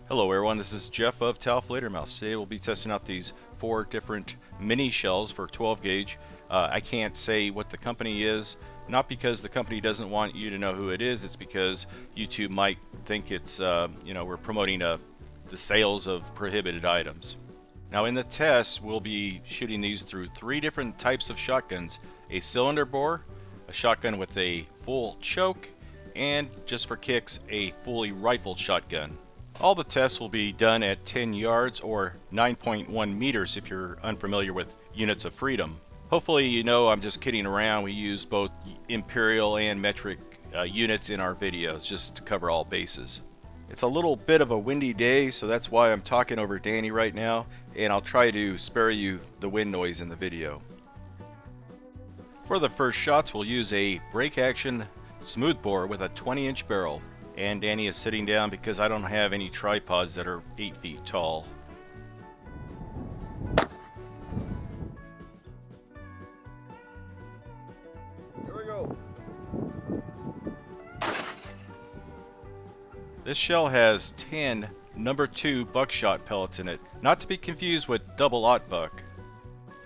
Hello everyone, this is Jeff of Tau Mouse. Today we'll be testing out these 4 different mini shells for 12 gauge. I can't say what the company is, not because the company doesn't want you to know who it is, it's because YouTube might think it's, we're promoting the sales of prohibited items. Now in the test, we'll be shooting these through 3 different types of shotguns: a cylinder bore, a shotgun with a full choke, and just for kicks, a fully rifled shotgun. All the tests will be done at 10 yards or 9.1 meters if you're unfamiliar with units of freedom. Hopefully you know I'm just kidding around. We use both imperial and metric units in our videos just to cover all bases. It's a little bit of a windy day, so that's why I'm talking over Danny right now, and I'll try to spare you the wind noise in the video. For the first shots, we'll use a break action smoothbore with a 20-inch barrel. And Danny is sitting down because I don't have any tripods that are 8 feet tall. Here we go. This shell has 10 number 2 buckshot pellets in it, not to be confused with double-aught buck.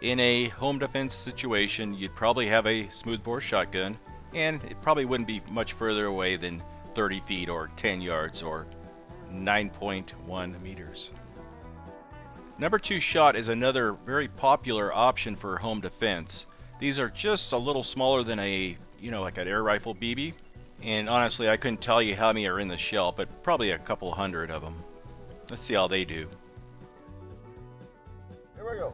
In a home defense situation, you'd probably have a smoothbore shotgun, and it probably wouldn't be much further away than 30 feet or 10 yards or 9.1 meters. Number 2 shot is another very popular option for home defense. These are just a little smaller than a, like an air rifle BB. And honestly, I couldn't tell you how many are in the shell, but probably a couple hundred of them. Let's see how they do. Here we go.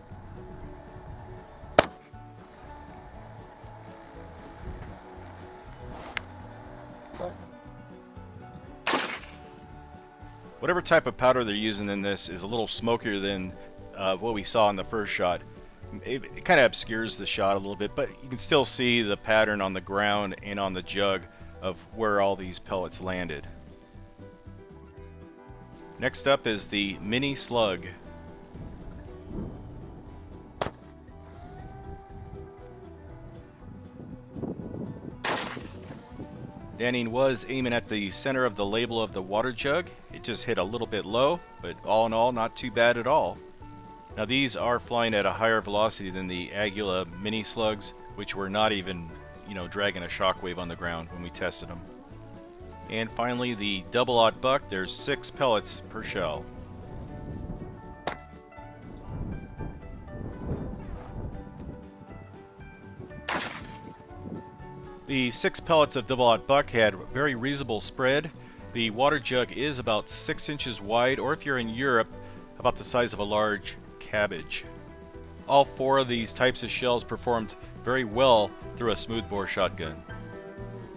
Whatever type of powder they're using in this is a little smokier than what we saw in the first shot. It kind of obscures the shot a little bit, but you can still see the pattern on the ground and on the jug of where all these pellets landed. Next up is the Mini-Slug. Danny was aiming at the center of the label of the water jug. It just hit a little bit low, but all in all, not too bad at all. Now these are flying at a higher velocity than the Aguila Mini-Slugs, which were not even, dragging a shockwave on the ground when we tested them. And finally, the double-aught buck, there's 6 pellets per shell. The 6 pellets of double-aught buck had very reasonable spread. The water jug is about 6 inches wide, or if you're in Europe, about the size of a large cabbage. All 4 of these types of shells performed very well through a smoothbore shotgun.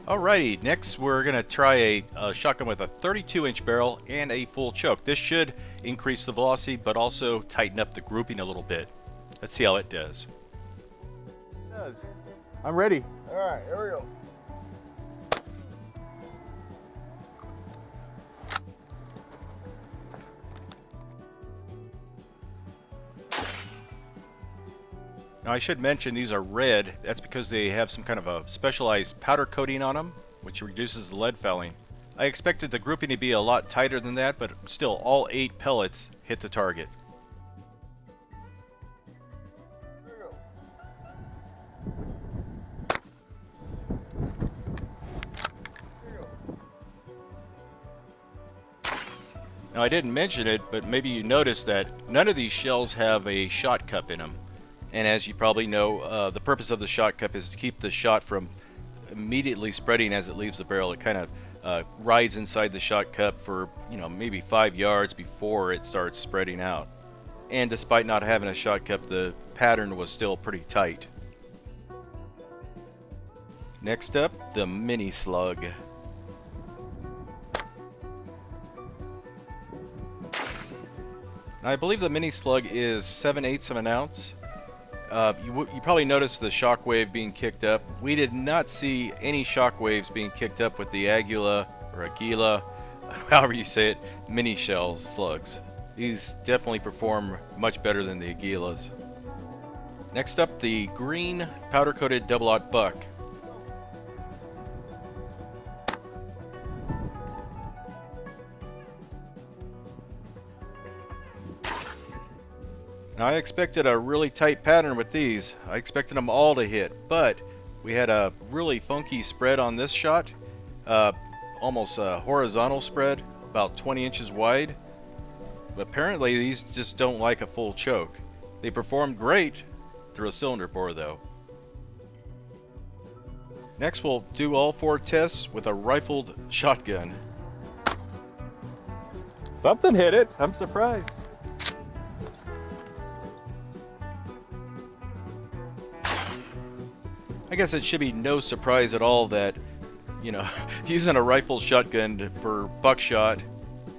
Alrighty, next we're going to try a shotgun with a 32-inch barrel and a full choke. This should increase the velocity, but also tighten up the grouping a little bit. Let's see how it does. It does. I'm ready. All right, here we go. Now I should mention these are red. That's because they have some kind of a specialized powder coating on them, which reduces the lead fouling. I expected the grouping to be a lot tighter than that, but still all 8 pellets hit the target. Here we go. Here we go. Now I didn't mention it, but maybe you noticed that none of these shells have a shot cup in them. And as you probably know, the purpose of the shot cup is to keep the shot from immediately spreading as it leaves the barrel. It kind of rides inside the shot cup for, maybe 5 yards before it starts spreading out. And despite not having a shot cup, the pattern was still pretty tight. Next up, the Mini-Slug. Now, I believe the Mini-Slug is 7/8 of an ounce. You probably noticed the shockwave being kicked up. We did not see any shockwaves being kicked up with the Aguila, or Aguila, however you say it, mini shell slugs. These definitely perform much better than the Aguilas. Next up, the green powder-coated double-aught buck. Now I expected a really tight pattern with these. I expected them all to hit, but we had a really funky spread on this shot. Almost a horizontal spread, about 20 inches wide. But apparently these just don't like a full choke. They performed great through a cylinder bore though. Next we'll do all 4 tests with a rifled shotgun. Something hit it. I'm surprised. I guess it should be no surprise at all that, you know, using a rifled shotgun for buckshot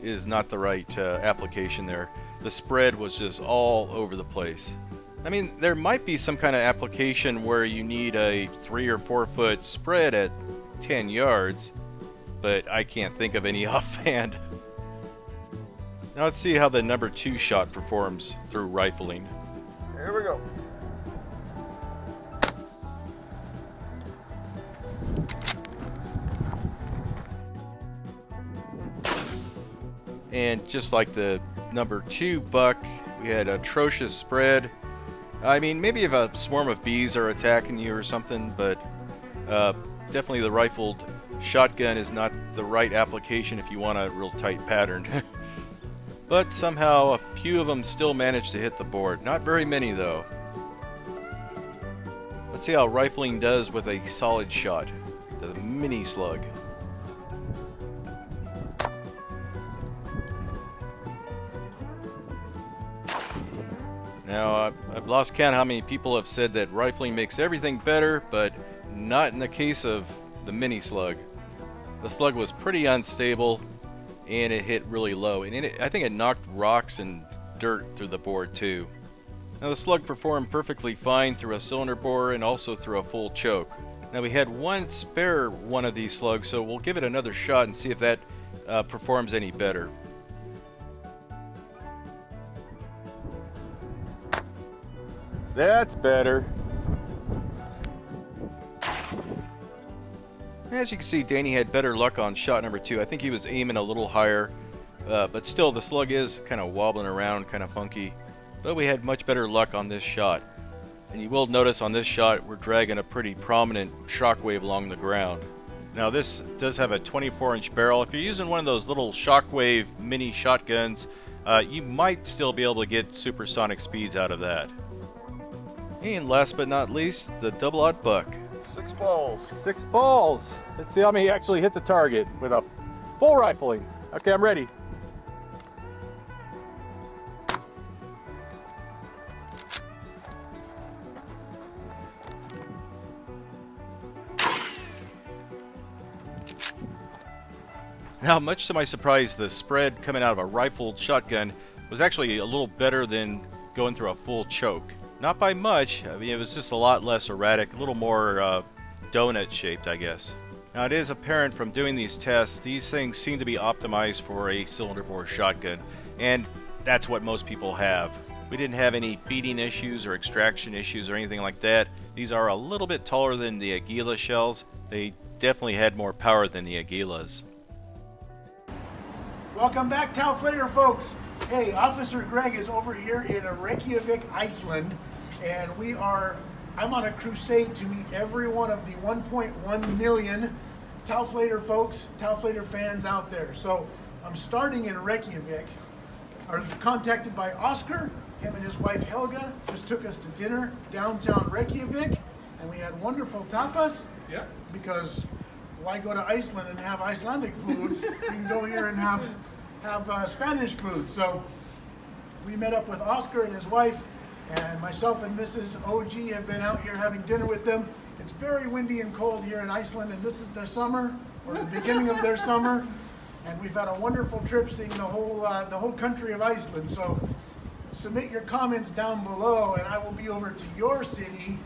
is not the right application there. The spread was just all over the place. I mean, there might be some kind of application where you need a 3 or 4 foot spread at 10 yards, but I can't think of any offhand. Now let's see how the number 2 shot performs through rifling. Here we go. And just like the number 2 buck, we had atrocious spread. I mean, maybe if a swarm of bees are attacking you or something, but definitely the rifled shotgun is not the right application if you want a real tight pattern. But somehow a few of them still managed to hit the board. Not very many though. Let's see how rifling does with a solid shot, the Mini-Slug. Now, I've lost count how many people have said that rifling makes everything better, but not in the case of the Mini-Slug. The slug was pretty unstable, and it hit really low. And I think it knocked rocks and dirt through the board too. Now the slug performed perfectly fine through a cylinder bore and also through a full choke. Now we had one spare one of these slugs, so we'll give it another shot and see if that performs any better. That's better. As you can see, Danny had better luck on shot number 2. I think he was aiming a little higher, but still the slug is kind of wobbling around, kind of funky. But we had much better luck on this shot. And you will notice on this shot we're dragging a pretty prominent shockwave along the ground. Now this does have a 24-inch barrel. If you're using one of those little shockwave mini shotguns, you might still be able to get supersonic speeds out of that. And last but not least, the double-aught buck. 6 balls. 6 balls. Let's see how many actually hit the target with a full rifling. Okay, I'm ready. Now, much to my surprise, the spread coming out of a rifled shotgun was actually a little better than going through a full choke. Not by much. I mean, it was just a lot less erratic, a little more donut shaped, I guess. Now, it is apparent from doing these tests, these things seem to be optimized for a cylinder bore shotgun, and that's what most people have. We didn't have any feeding issues or extraction issues or anything like that. These are a little bit taller than the Aguila shells. They definitely had more power than the Aguilas. Welcome back, Tauflader folks. Hey, Officer Greg is over here in Reykjavik, Iceland, and I'm on a crusade to meet every one of the 1.1 million Tauflader folks, Tauflader fans out there. So I'm starting in Reykjavik. I was contacted by Oscar. Him and his wife Helga just took us to dinner downtown Reykjavik, and we had wonderful tapas. Yeah. Because why go to Iceland and have Icelandic food? We can go here and have Spanish food. So we met up with Oscar and his wife, and myself and Mrs. OG have been out here having dinner with them. It's very windy and cold here in Iceland, and this is their summer, or the beginning of their summer. And we've had a wonderful trip seeing the whole country of Iceland. So submit your comments down below, and I will be over to your city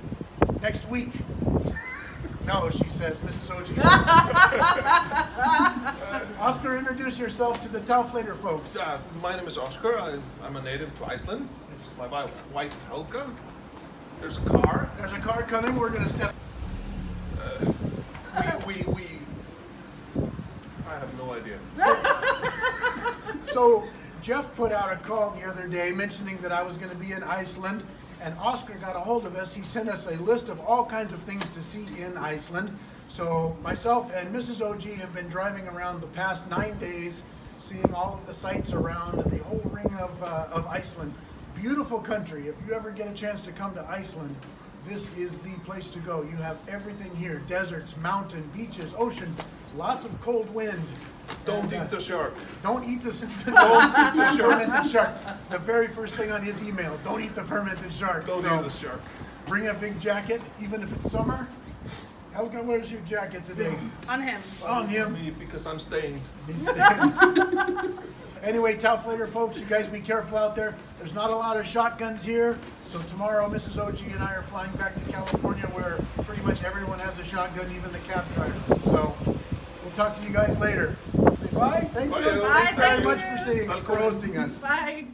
next week. No, she says, Mrs. OG. Oscar, introduce yourself to the Tauflader folks. My name is Oscar. I'm a native to Iceland. This is my wife, Helga. There's a car. There's a car coming. We're going to step. I have no idea. So Jeff put out a call the other day mentioning that I was going to be in Iceland, and Oscar got a hold of us. He sent us a list of all kinds of things to see in Iceland. So myself and Mrs. OG have been driving around the past 9 days, seeing all of the sights around the whole ring of Iceland. Beautiful country. If you ever get a chance to come to Iceland, this is the place to go. You have everything here: deserts, mountain, beaches, ocean, lots of cold wind. Don't eat the shark. Don't eat the fermented shark. The very first thing on his email: don't eat the fermented shark. Don't eat the shark. Bring a big jacket, even if it's summer. Helga, where's your jacket today? On him. On him. Me, because I'm staying. He's staying. Anyway, Tauflader folks, you guys be careful out there. There's not a lot of shotguns here, so tomorrow Mrs. OG and I are flying back to California, where pretty much everyone has a shotgun, even the cab driver. So we'll talk to you guys later. Bye. Thank you. Bye. Thanks very Thank much you. for hosting us. Bye.